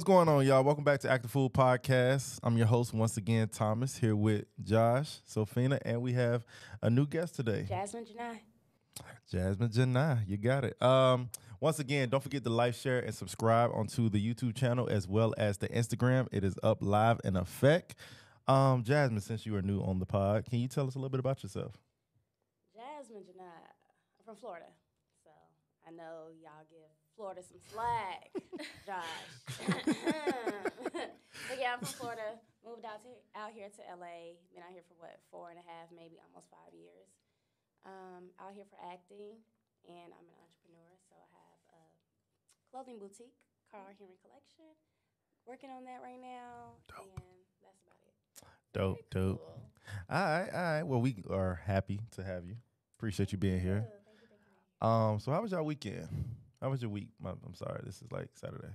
what's going on, y'all? Welcome back to Active Food Podcast. I'm your host once again, Thomas, here with Josh, Sophina, and we have a new guest today. Jasmine Janai. Jasmine Janai, you got it. Once again, don't forget to like, share, and subscribe onto the YouTube channel as well as the Instagram. It is up live in effect. Jasmine, since you are new on the pod, can you tell us a little bit about yourself? Jasmine Janai. I'm from Florida, so I know y'all give Florida some slack, Josh. But yeah, I'm from Florida. Moved out here to LA. Been out here for 4.5, maybe almost 5 years. Out here for acting, and I'm an entrepreneur, so I have a clothing boutique called Human Collection. Working on that right now, Dope. and that's about it. Dope. All right. Well, we are happy to have you. Appreciate you being here. Thank you. So how was y'all weekend? How was your week? I'm sorry, this is like Saturday.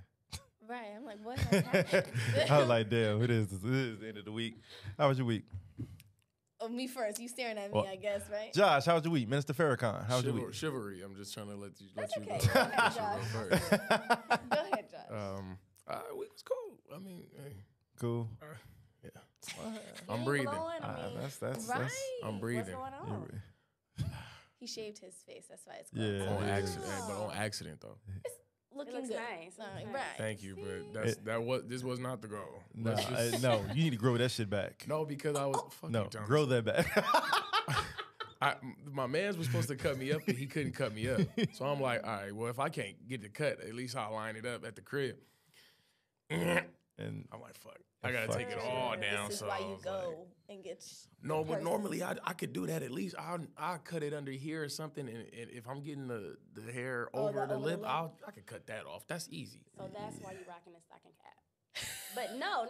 Right, I'm like, what has happened? I was like, damn, it is the end of the week. How was your week? Oh, me first. You staring at me, I guess, right? Josh, how was your week? Minister Farrakhan, how was your week? Chivalry. I'm just trying to let you Okay. go. Go ahead, Josh. First. Go ahead, Josh. Week was cool. I mean, hey, Cool. yeah. You I'm ain't breathing. blowing, I mean, That's Right. I'm breathing. what's going on? He shaved his face. That's why it's Yeah. called. On Yeah. accident, but on accident though. Looking looks good. nice. It looks nice. Right. Thank you, but See? this was not the goal. No, Let's just- no, you need to grow that shit back. no, because I was fuck No, you, Thomas. grow that back. My man's was supposed to cut me up, but he couldn't cut me up. So I'm like, all right, well, if I can't get the cut, at least I'll line it up at the crib. And I'm like, fuck, I gotta Fuck take it it. all down. This is so why I you was go like, and get. no, but person. normally I could do that at least. I'll cut it under here or something, and if I'm getting the hair over the lip, I could cut that off. That's easy. So that's why you rocking the stocking cap. But no.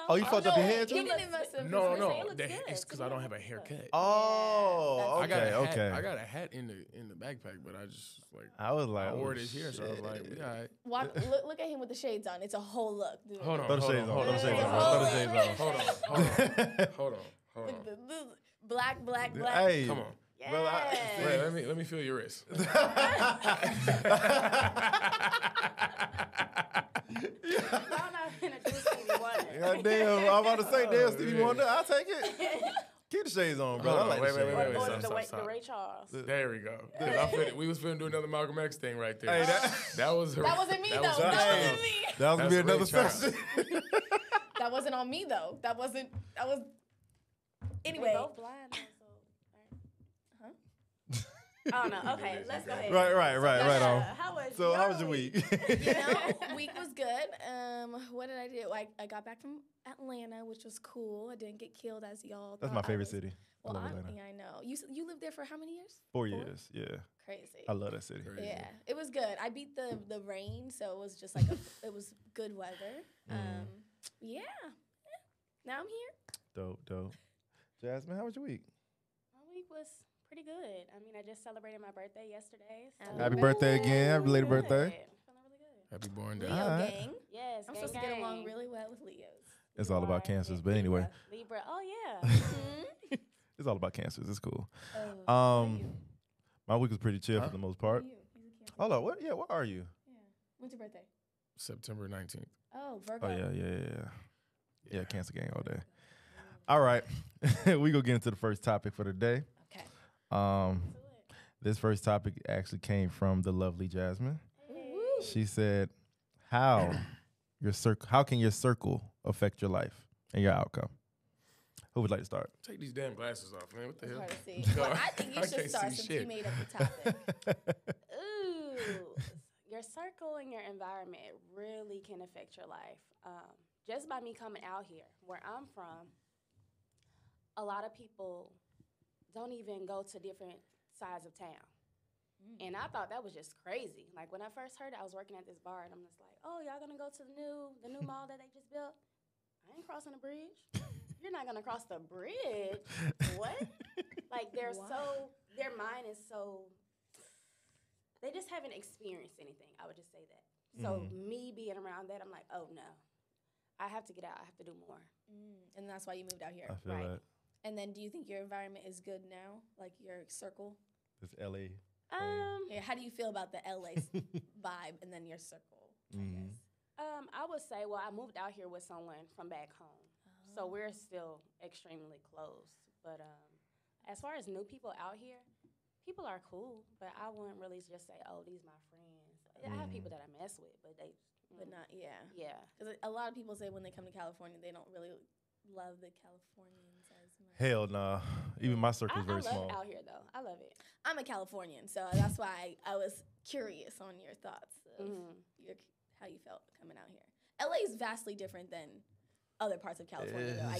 Oh, you fucked up your head He too? didn't mess up. No, his no, face. It looks good. it's because I don't have a haircut. Oh, I got okay, a hat, okay. I got a hat in the backpack, but I just like I was like, I wore oh, this here, so I was like, shit. we all right. Look at him with the shades on. It's a whole look. Dude. Hold on, Throw the hold shades on, on. Throw the hold shades on, on. Throw the shades on. hold on, hold on. Look at the black. Hey, Come on. brother, Wait, let me feel your wrist. Y'all not finna do Stevie Wonder. God damn, I'm about to say, damn, Stevie man. Wonder, I'll take it. Keep the shades on, bro. Hold I on, like wait, the wait, shades. wait, wait, Or stop. the Ray Charles. There we go. 'Cause we was finna do another Malcolm X thing right there. Hey, that was That wasn't me though. was That her. wasn't me. That was gonna be That's another Ray Charles. session. That wasn't on me though. That was. Anyway. They both blind, though, so. I don't know. Okay, let's go ahead. Right on. How was So, how was your week? You know, week was good. What did I do? I got back from Atlanta, which was cool. I didn't get killed as y'all. That's thought my I favorite was. city. Well, I love Atlanta. I know. You lived there for how many years? 4 years, yeah. Crazy. I love that city. Crazy. Yeah, it was good. I beat the rain, so it was just like it was good weather. Yeah. Now I'm here. Dope. Jasmine, how was your week? My week was pretty good. I mean, I just celebrated my birthday yesterday. So Happy birthday again. Happy belated Good. birthday. Feeling really good. Happy born day. Leo Alright. gang. Yes, I'm gang, supposed to get along gang. really well with Leos. It's all about You are. cancers, but anyway, Libra. Oh, yeah. it's all about cancers. It's cool. Oh, My week was pretty chill Huh? for the most part. you? He's a Cancer. Hold on, what? Yeah, what are you? Yeah. When's your birthday? September 19th. Oh, Virgo. Oh yeah. Cancer gang all day. All right, we gonna get into the first topic for the day. Okay. This first topic actually came from the lovely Jasmine. Woo. She said, "How can your circle affect your life and your outcome?" Who would like to start? Take these damn glasses off, man. What the It's hell? hard to see. God, Well, I think you I should can't start see since shit. you made up the topic. Ooh. Your circle and your environment really can affect your life. Just by me coming out here, where I'm from, a lot of people don't even go to different sides of town. And I thought that was just crazy. Like when I first heard it, I was working at this bar and I'm just like, oh, y'all gonna go to the new mall that they just built? I ain't crossing the bridge. You're not gonna cross the bridge. What? Like they're Wow. their mind is so, they just haven't experienced anything. I would just say that. So me being around that, I'm like, oh no, I have to get out. I have to do more. And that's why you moved out here. I feel Right. that. And then do you think your environment is good now? Like your circle? It's LA. Yeah, how do you feel about the LA vibe and then your circle? I guess? I would say, well, I moved out here with someone from back home, so we're still extremely close. But as far as new people out here, people are cool, but I wouldn't really just say, oh, these my friends. I have people that I mess with, but they, But not, yeah. yeah. Because a lot of people say when they come to California, they don't really love the Californians as much. Hell nah. Even my circle's very I love small. it out here, though. I love it. I'm a Californian, so that's why I was curious on your thoughts of how you felt coming out here. LA is vastly different than other parts of California, though. I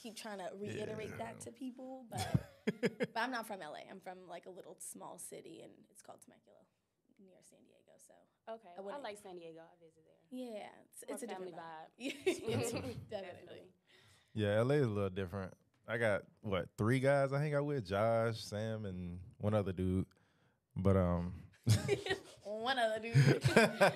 keep trying to reiterate that to people, but I'm not from LA. I'm from like a little small city, and it's called Temecula, near San Diego. So Okay, I like San Diego. I visit there. yeah, it's a family different vibe. Yes, definitely. Yeah, LA is a little different. I got 3 guys I hang out with: Josh, Sam, and one other dude. But One other dude. I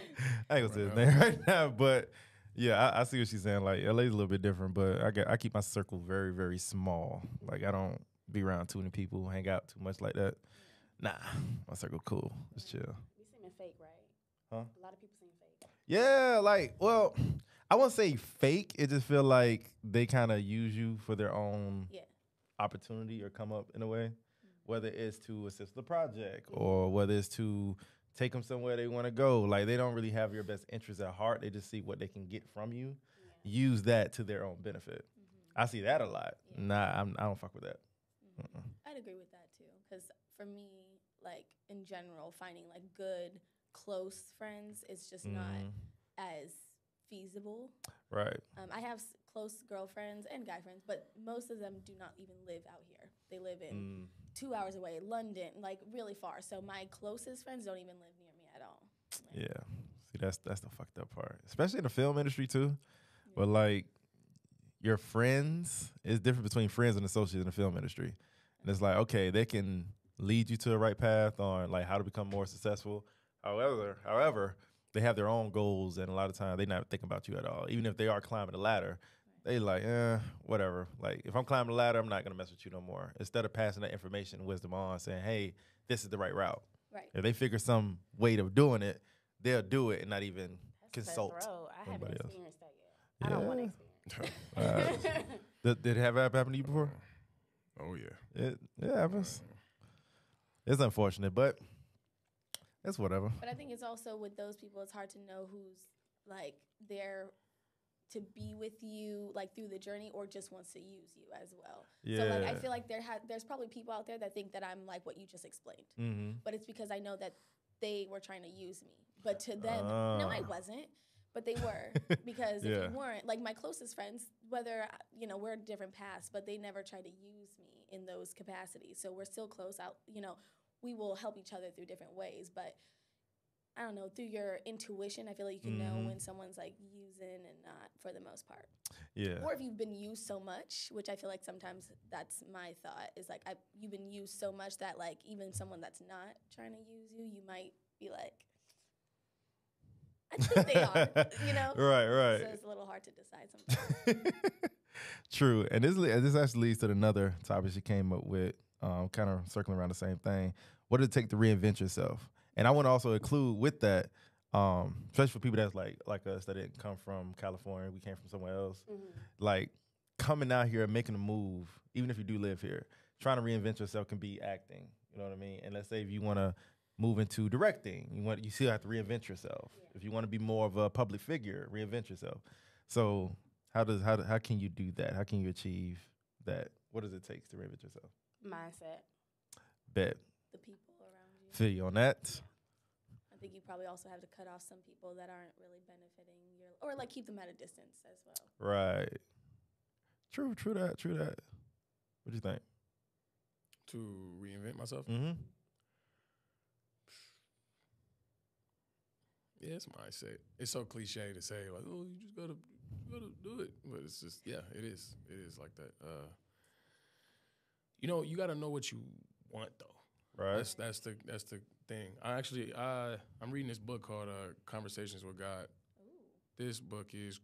ain't gonna say his name right now, but yeah, I see what she's saying. Like LA's a little bit different, but I keep my circle very, very small. Like I don't be around too many people, hang out too much like that. Nah, my circle cool. It's chill. You seeming fake, right? Huh? A lot of people seem fake. Yeah, like, well, I won't say fake. It just feel like they kind of use you for their own Yeah. opportunity or come up in a way, whether it's to assist the project or whether it's to take them somewhere they want to go. Like they don't really have your best interests at heart. They just see what they can get from you, use that to their own benefit. I see that a lot. Yeah. Nah, I don't fuck with that. I'd agree with that too, because for me, like in general, finding like good, close friends is just not as feasible. Right. I have close girlfriends and guy friends, but most of them do not even live out here. They live in 2 hours away, London, like really far. So my closest friends don't even live near me at all. Yeah. See, that's the fucked up part, especially in the film industry too. But like, your friends is different between friends and associates in the film industry. And it's like, okay, they can lead you to the right path on like how to become more successful. However, they have their own goals, and a lot of times they not thinking about you at all. Even if they are climbing the ladder, they like, whatever. Like if I'm climbing the ladder, I'm not gonna mess with you no more. Instead of passing that information and wisdom on, saying, hey, this is the right route. Right. If they figure some way of doing it, they'll do it and not even consult. I haven't anybody else. experienced that yet. I don't want to experience. Did it have happen to you before? Oh yeah. It happens. It's unfortunate, but it's whatever. But I think it's also with those people, it's hard to know who's like there to be with you like through the journey or just wants to use you as well. Yeah. So like I feel like there's probably people out there that think that I'm like what you just explained. Mm-hmm. But it's because I know that they were trying to use me. But to them, no, I wasn't. But they were, because if you weren't, like my closest friends, whether, we're different paths, but they never tried to use me in those capacities. So we're still close out, we will help each other through different ways. But I don't know, through your intuition, I feel like you can know when someone's like using and not for the most part. Yeah. Or if you've been used so much, which I feel like sometimes that's my thought, is like you've been used so much that like even someone that's not trying to use you, you might be like, I think they are, Right. So it's a little hard to decide sometimes. True. And this actually leads to another topic she came up with, kind of circling around the same thing. What does it take to reinvent yourself? And I want to also include with that, especially for people that's like us that didn't come from California, we came from somewhere else, like coming out here and making a move, even if you do live here, trying to reinvent yourself can be acting. You know what I mean? And let's say if you want to move into directing, you still have to reinvent yourself. Yeah. If you want to be more of a public figure, reinvent yourself. So how can you do that? How can you achieve that? What does it take to reinvent yourself? Mindset. Bet. The people around you. Feel you on that. I think you probably also have to cut off some people that aren't really benefiting or like keep them at a distance as well. Right. True that. What do you think? To reinvent myself? Mm-hmm. Yeah, it's mindset. It's so cliche to say, like, oh, you just gotta do it. But it's just, yeah, it is. It is like that. You gotta know what you want though. Right. That's the thing. I'm reading this book called Conversations with God. Ooh. This book is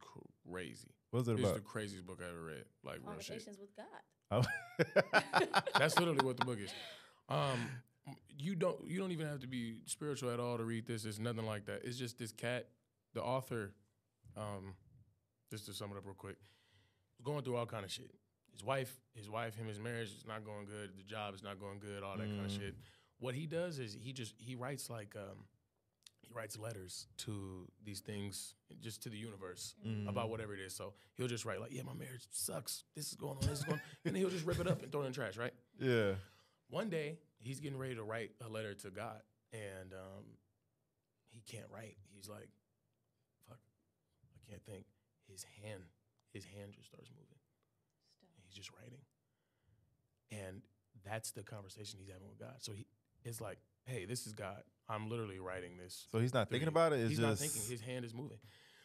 crazy. What's it about? It's the craziest book I ever read. Like real shit. Conversations with God. Oh. That's literally what the book is. You don't even have to be spiritual at all to read this. It's nothing like that. It's just this cat. The author Just to sum it up real quick, going through all kind of shit. His wife, his marriage is not going good. The job is not going good. All that kind of shit. What he does is he writes like he writes letters to these things, just to the universe about whatever it is. So he'll just write like, yeah, my marriage sucks. This is going on. This is going on. And then he'll just rip it up and throw it in the trash, right? Yeah. One day he's getting ready to write a letter to God, and he can't write. He's like, fuck, I can't think. His hand just starts moving. And he's just writing. And that's the conversation he's having with God. So it's like, hey, this is God. I'm literally writing this. So he's not thinking about it? He's not thinking. His hand is moving.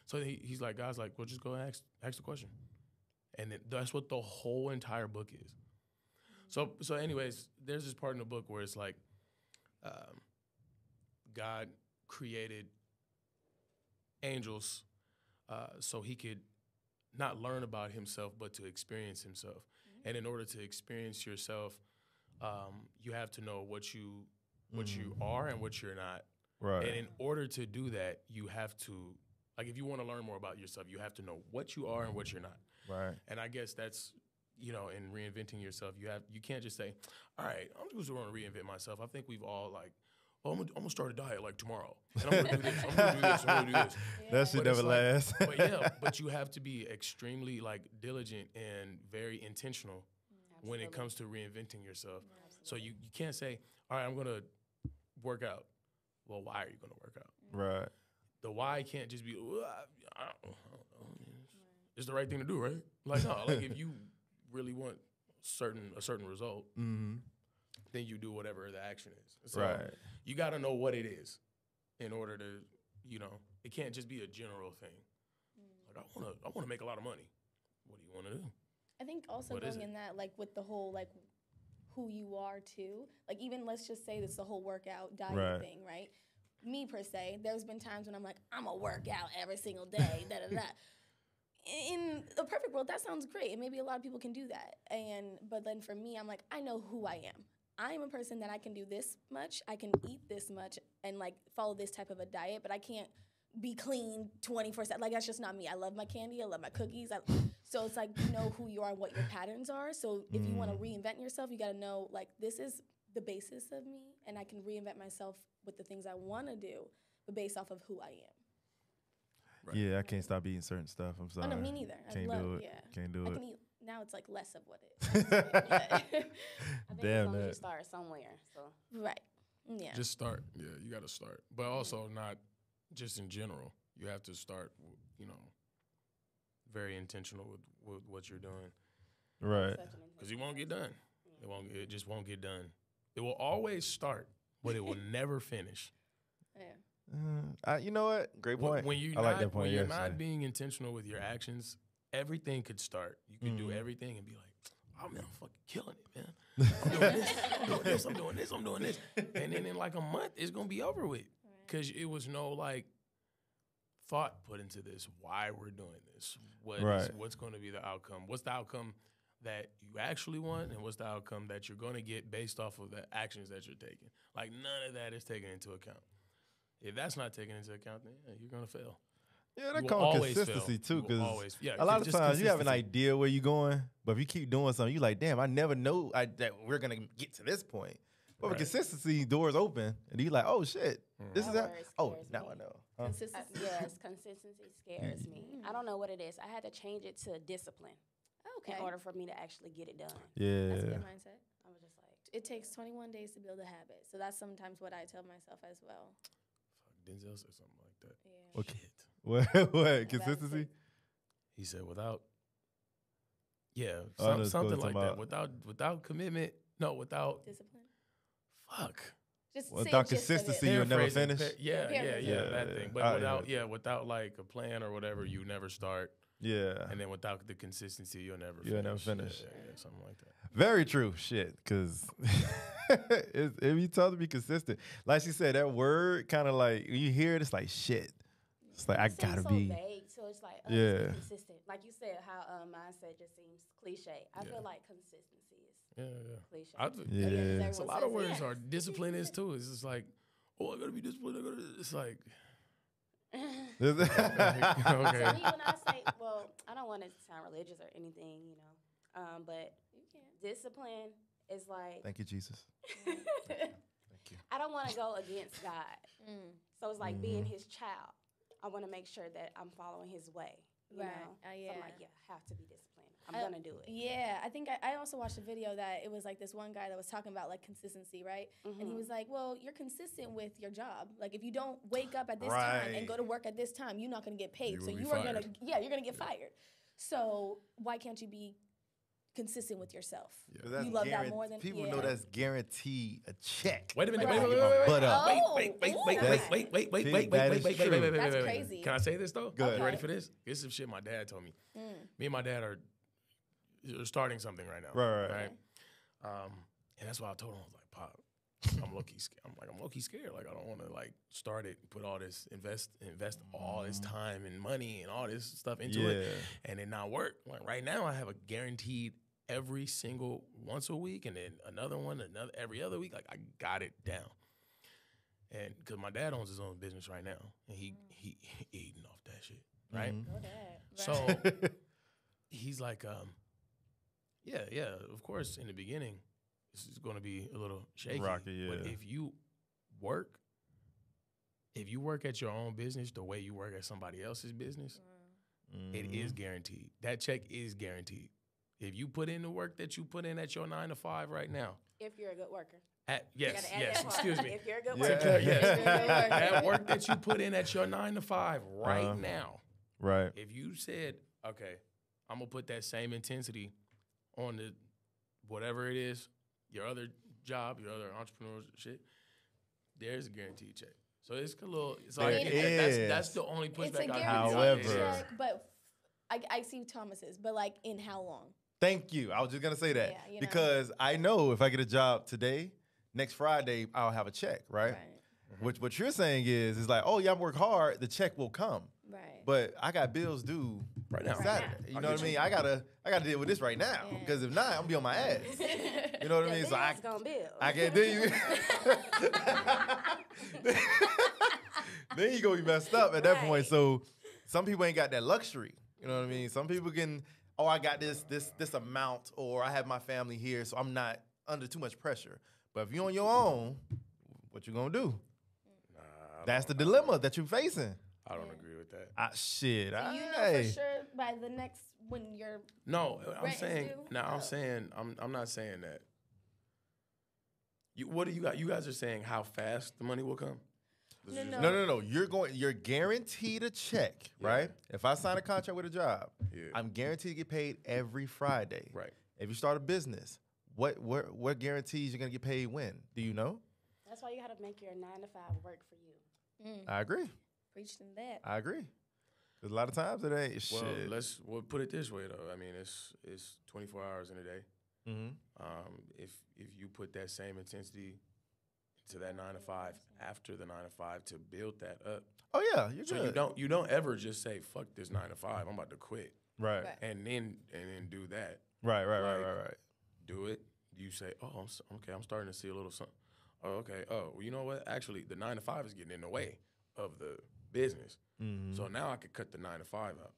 So he's like, God's like, well, just go ask the question. And that's what the whole entire book is. So anyways, there's this part in the book where it's like God created angels so he could not learn about himself, but to experience himself. And in order to experience yourself, you have to know what you are and what you're not. Right. And in order to do that, you have to, like, if you want to learn more about yourself, you have to know what you are and what you're not. Right. And I guess that's, in reinventing yourself, you can't just say, all right, I'm just going to reinvent myself. I think we've all like, oh, I'm gonna start a diet like tomorrow. And I'm gonna do this, I'm gonna do this, I'm gonna do this. Yeah. That shit never lasts. But you have to be extremely like diligent and very intentional when it comes to reinventing yourself. So you can't say, all right, I'm gonna work out. Well, why are you gonna work out? Right. The why can't just be, it's the right thing to do, right? Like, no, like if you really want a certain result, then you do whatever the action is. So right. You got to know what it is in order to, it can't just be a general thing. Like I want to make a lot of money. What do you want to do? I think also going in that, like with the whole like who you are too. Like even let's just say this the whole workout diet thing, right? Me per se, there's been times when I'm like, I'm gonna work out every single day, da da da. In a perfect world, that sounds great, and maybe a lot of people can do that. But then for me, I'm like, I know who I am. I'm a person that I can do this much, I can eat this much, and like follow this type of a diet, but I can't be clean 24/7. Like that's just not me. I love my candy, I love my cookies. So it's like you know who you are and what your patterns are. So if you want to reinvent yourself, you got to know like this is the basis of me, and I can reinvent myself with the things I want to do, but based off of who I am. Right. Yeah, I can't stop eating certain stuff. I'm sorry. Oh no, me neither. Can't do it. Yeah. Can't do I it. can eat. Now it's like less of what it is. I think Damn as long that. as you start somewhere. So Right. Yeah. Just start. Yeah, you got to start. But also not just in general. You have to start, very intentional with what you're doing. Right. Because it won't get done. It just won't get done. It will always start, but it will never finish. Yeah. You know what? Great point. When you're I like that point. When you're not being intentional with your actions, everything could start. You could do everything and be like, oh man, I'm fucking killing it, man. I'm doing this, I'm doing this, I'm doing this, I'm doing this. And then in like a month, it's going to be over with. Because it was no like thought put into this, why we're doing this, what's going to be the outcome, what's the outcome that you actually want, and what's the outcome that you're going to get based off of the actions that you're taking. Like none of that is taken into account. If that's not taken into account, then you're going to fail. Yeah, that comes consistency too, because a lot of times you have an idea where you're going, but if you keep doing something, you're like, damn, I never know that we're going to get to this point. But with consistency, doors open, and you're like, oh, shit, this is that. Oh, now I know. Huh? Consistency. Yes, consistency scares me. I don't know what it is. I had to change it to discipline in order for me to actually get it done. Yeah. That's a good mindset. I was just like, it takes 21 days to build a habit. So that's sometimes what I tell myself as well. Denzel said something like that. Yeah. Okay. What? Consistency? He said something like that. Without commitment, without discipline. Fuck. Just without consistency, you'll never finish. Yeah, that thing. But without like a plan or whatever, you never start. Yeah. And then without the consistency, you'll never finish. Yeah, something like that. Very true. Shit. Because if you told to be consistent, like she said, that word kind of like, when you hear it, it's like, shit. It's like, I gotta so be. Vague, so it's like, yeah. Consistent. Like you said, how mindset just seems cliche. I feel like consistency is cliche. It's a lot of words are discipline is too. It's just like, oh, I gotta be disciplined. It's like, To Okay. me, when I say, well, I don't want to sound religious or anything, you know, but You can't. discipline is like, Thank you, Jesus. I don't want to go against God. Mm. So it's like being His child. I want to make sure that I'm following His way. You Right. know? So Yeah. I'm like, yeah, I have to be disciplined. I'm going to do it. Yeah, I think I also watched a video that it was like this one guy that was talking about like consistency, right? And he was like, well, you're consistent with your job. Like if you don't wake up at this time and go to work at this time, you're not going to get paid. You So will be you are going to, fired. yeah, you're going to get fired. So why can't you be consistent with yourself? That's You love that more than people yeah. know that's guaranteed a check. Wait a minute. Right. Wait. But That's crazy. Can I say this though? Go ahead. You ready for this? This is some shit my dad told me. Me and my dad are starting something right now. Right. And that's why I told him, I was like, Pop, I'm low-key scared. I'm low-key scared. Like, I don't want to like start it, put all this, invest all this time and money and all this stuff into it, and it not work. Like right now, I have a guaranteed every single once a week, and then another every other week. Like I got it down. And because my dad owns his own business right now, and he eating off that shit, right? Go ahead. So he's like, yeah, of course, in the beginning, this is going to be a little shaky. Rocky, But yeah. if you work at your own business the way you work at somebody else's business, it is guaranteed. That check is guaranteed. If you put in the work that you put in at your 9 to 5 right now, If you're a good worker. yes, Gotta add yes, that part. excuse me. If you're a good Yeah. worker. Yes. If you're a good worker. That work that you put in at your 9 to 5 right now, Right. if you said, okay, I'm gonna put that same intensity on the whatever it is, your other job, your other entrepreneur shit, there's a guaranteed check. So it's a little. It's like There that's is. the only It's a pushback I guaranteed However- check, but I see Thomas's, but like in how long? Thank you. I was just gonna say that Yeah, you know. because I know if I get a job today, next Friday I'll have a check, right? Which what you're saying is like, oh yeah, I work hard, the check will come. Right. But I got bills due Right now. Saturday. You know what I mean? I gotta deal with this right now Yeah. because if not, I'm gonna be on my ass. You know what I mean? So Bill's gonna bill. I can't do you. Then you gonna be messed up at that point. Right. So some people ain't got that luxury. You know what I mean? Some people can, oh, I got this amount, or I have my family here, so I'm not under too much pressure. But if you're on your own, what you gonna do? That's the dilemma that you're facing. I don't agree with that. Shit. So you know hey. for sure by the next when you're No, I'm Rent is saying. due? No, I'm Oh. saying. I'm not saying that. What do you got? You guys are saying how fast the money will come. No. You're guaranteed a check, right? If I sign a contract with a job, Yeah. I'm guaranteed to get paid every Friday. Right. If you start a business, what guarantees you're gonna get paid when? Do you know? That's why you gotta make your 9 to 5 work for you. I agree. preaching that. I agree. Because a lot of times it ain't Well, shit. we'll put it this way though. I mean, it's 24 hours in a day. Mm-hmm. If you put that same intensity to that 9 to 5 after the 9 to 5 to build that up, Oh yeah, you're so good. you don't ever just say fuck this 9 to 5. I'm about to quit Right. Right. and then do that. Right. Like, Do it. You say, oh, I'm starting to see a little something. Oh, okay. Oh, well, you know what? Actually, the 9 to 5 is getting in the way of the business. Mm-hmm. So now I could cut the 9 to 5 out.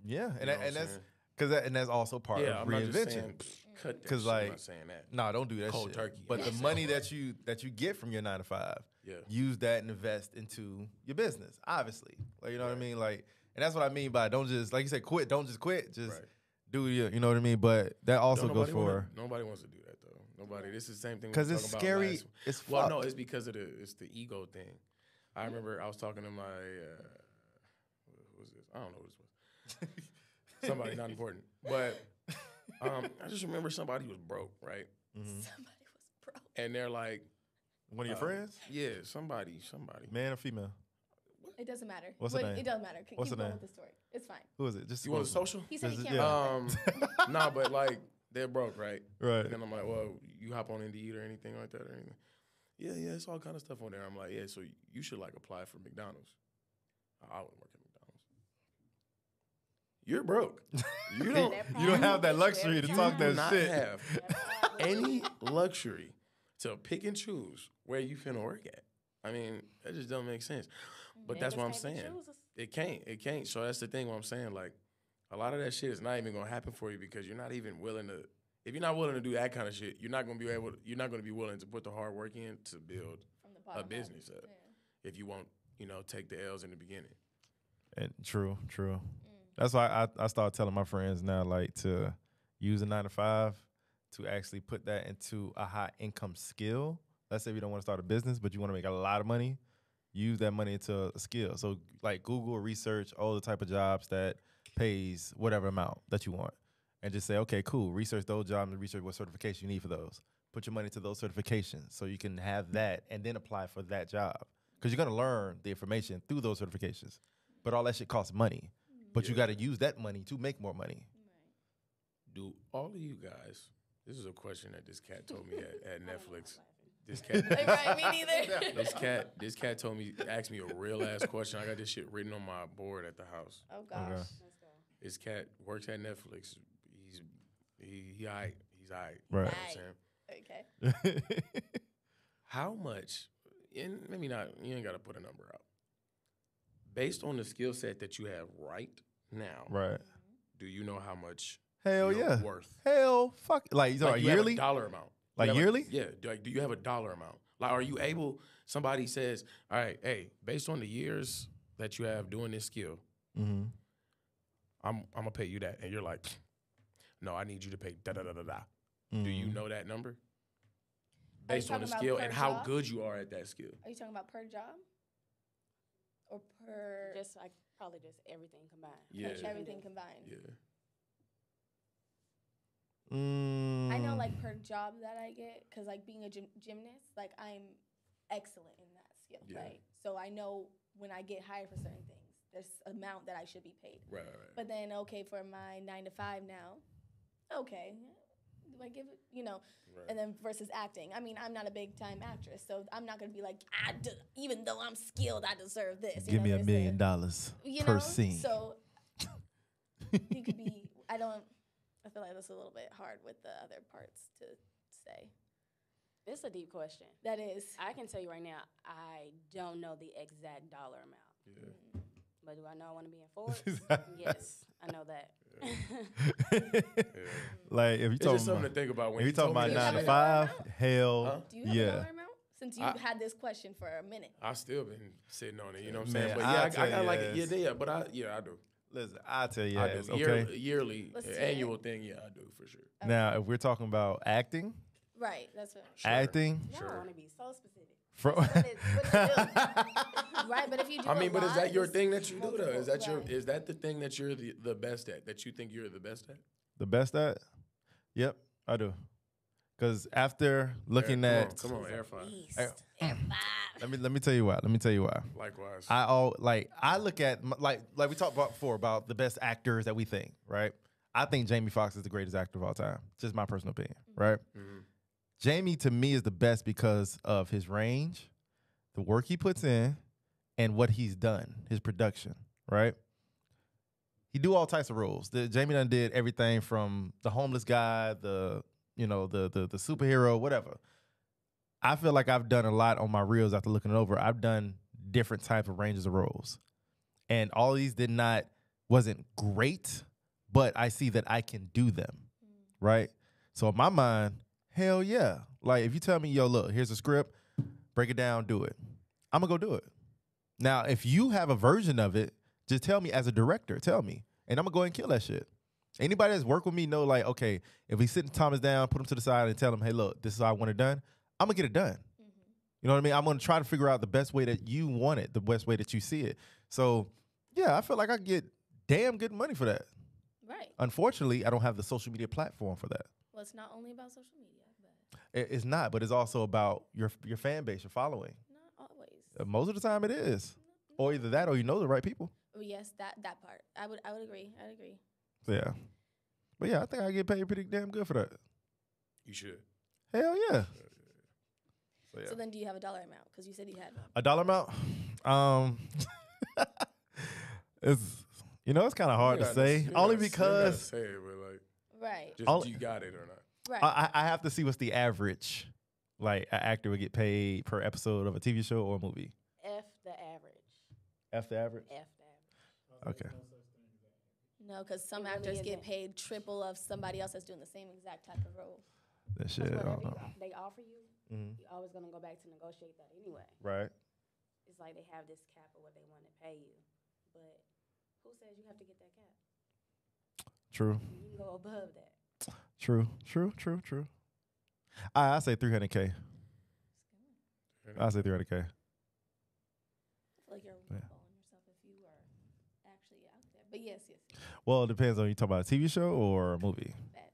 Yeah, You and know what I'm that's saying? because that's also part Yeah, of I'm not just reinvention. saying cut that 'Cause, shit. like, I'm not saying that. No, don't do that Cold shit. turkey. But the money that you get from your 9 to 5, Yeah. use that and invest into your business. Obviously, like you know what I mean. Like, and that's what I mean by don't just like you said quit. Don't just quit. Just Right. do your. You know what I mean. But that also goes for Nobody wants to do that though. Nobody. This is the same thing. we because were it's talking scary. About last. It's Well, fucked. no, it's because of it's the ego thing. I remember I was talking to my who was this? I don't know who this was. Somebody not important, but I just remember somebody was broke, right? Mhm. Somebody was broke. And they're like, One of your friends, yeah, somebody. man or female? It doesn't matter. What's the name? It doesn't matter. What's Keep the going name? with the story. It's fine. Who is it? Just You want a disclose social? He said he This can't. is- remember. No, but like they're broke, right? it. Right. And then I'm like, well, you hop on Indeed or anything like that or anything? Yeah, it's all kind of stuff on there. I'm like, yeah, so you should like apply for McDonald's. I wouldn't work at McDonald's. You're broke. You don't. You don't have that luxury to You talk do that not shit. have any luxury to pick and choose where you finna work at. I mean, that just don't make sense. But that's what I'm saying. It can't. So that's the thing. What I'm saying, like, a lot of that shit is not even gonna happen for you because you're not even willing to. If you're not willing to do that kind of shit, you're not gonna be willing to put the hard work in to build a business up. Yeah. If you won't, take the L's in the beginning. And true. That's why I started telling my friends now, like, to use a 9-to-5 to actually put that into a high income skill. Let's say you don't want to start a business, but you want to make a lot of money. Use that money into a skill. So like Google research all the type of jobs that pays whatever amount that you want. And just say, okay, cool. Research those jobs and research what certification you need for those. Put your money to those certifications so you can have that and then apply for that job. Because you're going to learn the information through those certifications. But all that shit costs money. But you got to use that money to make more money. Do all of you guys, this is a question that this cat told me at Netflix. This cat, right, me neither. This cat asked me a real ass question. I got this shit written on my board at the house. Oh gosh. Okay. This cat works at Netflix. He's all right. Right. You know what I'm saying? Okay. How much, and maybe not, you ain't got to put a number out. Based on the skill set that you have right now, Right. do you know how much Hell you're yeah. worth? Hell fuck. Like, you talking you yearly? have a dollar amount. Like yearly? Yeah. Do you have a dollar amount? Like, are you able, somebody says, all right, hey, based on the years that you have doing this skill, Mm-hmm. I'm going to pay you that. And you're like, no, I need you to pay da-da-da-da-da. Do you know that number? Based on the skill and how good you are at that skill. Are you talking about per job? Or per... Probably just everything combined. Yeah. Everything combined. Yeah. I know, like, per job that I get, because, like, being a gymnast, like, I'm excellent in that skill, right? So I know when I get hired for certain things, there's amount that I should be paid. Right. But then, okay, for my 9-to-5 now, okay, do I give it, Right. And then versus acting. I mean, I'm not a big-time actress, so I'm not going to be like, even though I'm skilled, I deserve this. Give me $1 million per scene. So you could be, I feel like that's a little bit hard with the other parts to say. It's a deep question. That is. I can tell you right now, I don't know the exact dollar amount. Yeah. But do I know I want to be in Forbes? Yes, I know that. Like, if you It's just something to think about when you talking about me 9-to-5, hell Do you have a yeah. dollar amount? Since you've had this question for a minute. I've still been sitting on it, you know what I'm Man, saying? But I'll I tell got you like, this. but I do. Listen, I'll tell you I yes, do. okay? Yearly, Let's see annual thing, yeah, I do for sure. Okay. Now, if we're talking about acting, Right, that's what. Sure. acting, Y'all Sure. want to be so specific. Right, but if you do I mean, but is that your it's thing that you do though? Is that multiple, is that the thing that you're the best at? That you think you're the best at? the best at? Yep, I do. Because after looking at, come on, Air 5. let me tell you why. Likewise. I look at like we talked about before about the best actors that we think, right? I think Jamie Foxx is the greatest actor of all time. Just my personal opinion, right? Mm-hmm. Jamie to me is the best because of his range, the work he puts in, and what he's done, his production, right? He do all types of roles. Jamie done did everything from the homeless guy, the superhero, whatever. I feel like I've done a lot on my reels after looking it over. I've done different type of ranges of roles. And all these wasn't great, but I see that I can do them, right? So in my mind, hell yeah. Like, if you tell me, yo, look, here's a script, break it down, do it. I'm going to go do it. Now, if you have a version of it, just tell me as a director, tell me. And I'm going to go ahead and kill that shit. Anybody that's worked with me know, like, okay, if we sit Thomas down, put him to the side and tell him, hey, look, this is how I want it done, I'm going to get it done. You know what I mean? I'm going to try to figure out the best way that you want it, the best way that you see it. So, yeah, I feel like I get damn good money for that. Right. Unfortunately, I don't have the social media platform for that. Well, it's not only about social media, but It's not, but it's also about your fan base, your following. not always. Most of the time it is. Or either that or you know the right people. Oh, yes, that part. I would agree. I'd agree. So, yeah. But yeah, I think I get paid pretty damn good for that. You should. Hell yeah. So, yeah. So then do you have a dollar amount? Because you said you had one. A dollar amount? It's it's kind of hard to say. Only because say it, but like, Right. just you got it or not. Right. I have to see what's the average, like, an actor would get paid per episode of a TV show or a movie. F the average. After average? After average. Okay. No, because some It really actors get isn't. paid triple of somebody else that's doing the same exact type of role. That shit, Because I don't whatever know. they offer you, Mhm. you're always gonna go back to negotiate that anyway. Right. It's like they have this cap of what they want to pay you, but who says you have to get that cap? True. You can go above that. True. I say 300K. I say 300K. I feel like you're Yeah. lowballing yourself if you are actually out there. But yes. Well, it depends on you talk about a TV show or a movie. That.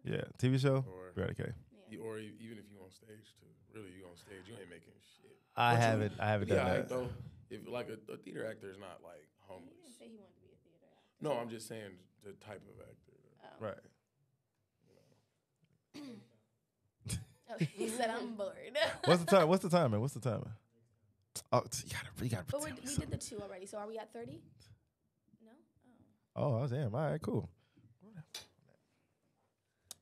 Yeah, TV show, Or 300K. Yeah. or even if you on stage too. Really, you on stage, you ain't making shit. I But you- haven't done Yeah, that. though. If like a theater actor is not like He homeless. didn't say he wanted to be a theater actor. No, I'm just saying the type of actor. Oh. Right. Oh, he said, I'm bored. What's the time? What's the timing? Oh, you gotta But tell we me did something. the 2 already, so are we at 30? No? Oh, damn. All right, cool.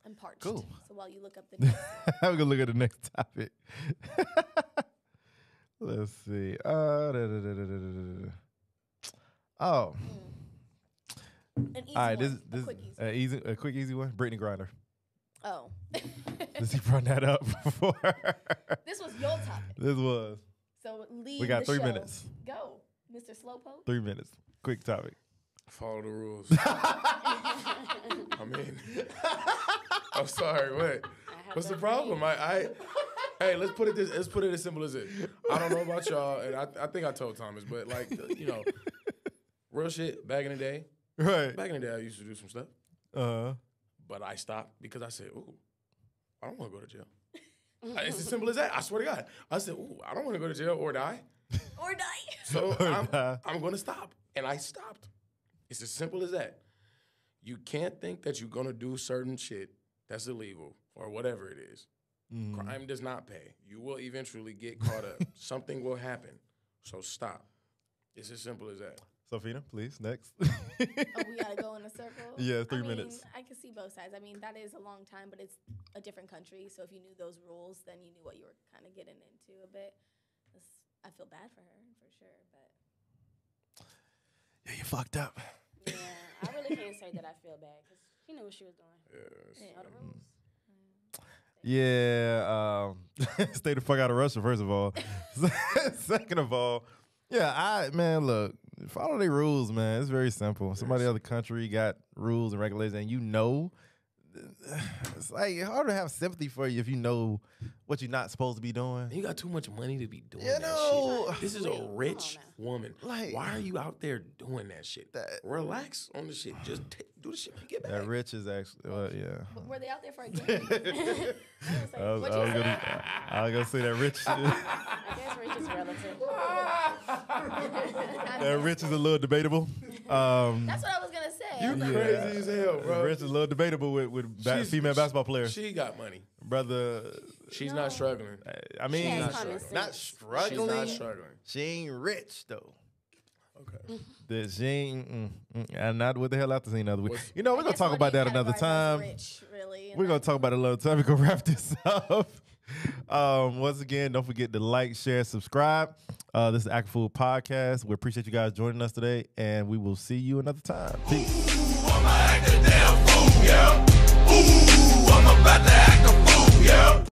I'm parched. Cool. So while you look up the next I'm gonna look at the next topic. Let's see. Oh, an easy all right. one. This a quick easy. a quick easy one. Brittany Griner. Oh. Does he brought that up before? This was your topic. This was So leave We got the 3 show. minutes. Go, Mr. Slowpoke. 3 minutes. Quick topic. Follow the rules. I mean, I'm sorry. What? I have What's the to problem? agree. Hey, let's put it as simple as it. I don't know about y'all, and I think I told Thomas, but like real shit. Back in the day, Right. I used to do some stuff, but I stopped because I said, "Ooh, I don't want to go to jail." It's as simple as that. I swear to God. I said, "Ooh, I don't want to go to jail or die." Or die. So die. I'm going to stop. And I stopped. It's as simple as that. You can't think that you're going to do certain shit that's illegal or whatever it is. Crime does not pay. You will eventually get caught up. Something will happen. So stop. It's as simple as that. Sophina, please, next. Oh, we gotta go in a circle. Yeah, 3 I mean, minutes. I can see both sides. I mean, that is a long time, but it's a different country. So if you knew those rules, then you knew what you were kind of getting into a bit. I feel bad for her for sure, but Yeah, you fucked up. Yeah, I really can't say that I feel bad because she knew what she was doing. Yes. Know the rules. Yeah, stay the fuck out of Russia, first of all. Second of all, yeah, look, follow the rules, man. It's very simple. Somebody other country got rules and regulations, and it's like hard to have sympathy for you if you know what you're not supposed to be doing. You got too much money to be doing You that know. shit. This is a rich woman. Like- Why are you out there doing that shit? Relax on the shit. Just do the shit when you get back. That rich is actually, yeah. but were they out there for a game? I was What'd you say? gonna say that rich. I guess rich is relative. That rich is a little debatable. That's what I was gonna say. I was like, Crazy as hell, bro. Rich is a little debatable with female basketball players. She got money. Brother, She's not struggling. I mean, She has not common struggling. not sense. She's struggling. not struggling. She ain't rich though. Okay. That she ain't, and not what the hell after seeing the other week. What's- You know, we're I gonna guess talk about money that another categorized as time. Rich, really. We're gonna talk about it another time. We're gonna wrap this up. Once again, don't forget to like, share, subscribe. This is the Act Food Podcast. We appreciate you guys joining us today, and we will see you another time. Peace. Ooh, I'm a act a damn fool, yeah. Ooh, I'm about to act a fool, yeah.